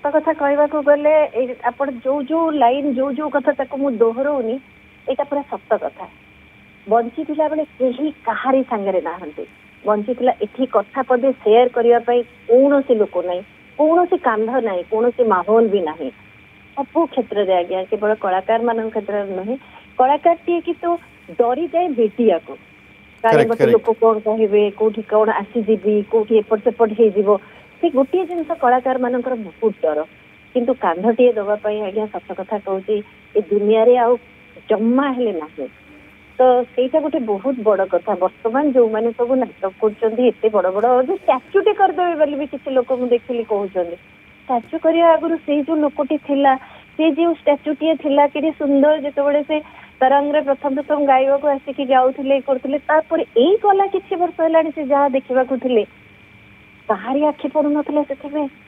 सत कथा कहवाक गले आप जो जो लाइन जो जो कथा मु दोहरौनी यहाँ पूरा सत कथा बंची बेले कहीं कहारी सांगे ना बंची एठी कथा पदे सेयार करने कौन सी लोक ना कौन सी कांध ना कौन सी माहौल भी ना सब क्षेत्र में आज्ञा केवल कलाकार मान क्षेत्र में नुहे कलाकार टी कि तो डरी जाए भेटिया को कारण लोक कौन कहे कौटी कौन आसीजी कौटी एपट सेपट हो गोटे जिन कलाकार मान बहुत डर किंतु कांधटीए दवाई आज्ञा सत कथा कहूँ ए दुनिया रे आउ जमा हेले ना तो ସେଇଟା गोटे बहुत बड़ कथा वर्तमान जो मैंने सब नाटक करते बड़ बड़ जो स्टाच्यूटे करदे बोली भी किसी लोक मुझे देखिली कहते स्टाच्यू करने आगुरी से जो लोकटी थिला से जो स्टाच्यूटीए थिला कि सुंदर जिते से तरंग प्रथम प्रथम गायबा को आसिक गाउले करते गला किसी वर्ष है से जहाँ देखा कहारी आखि पड़ू ना से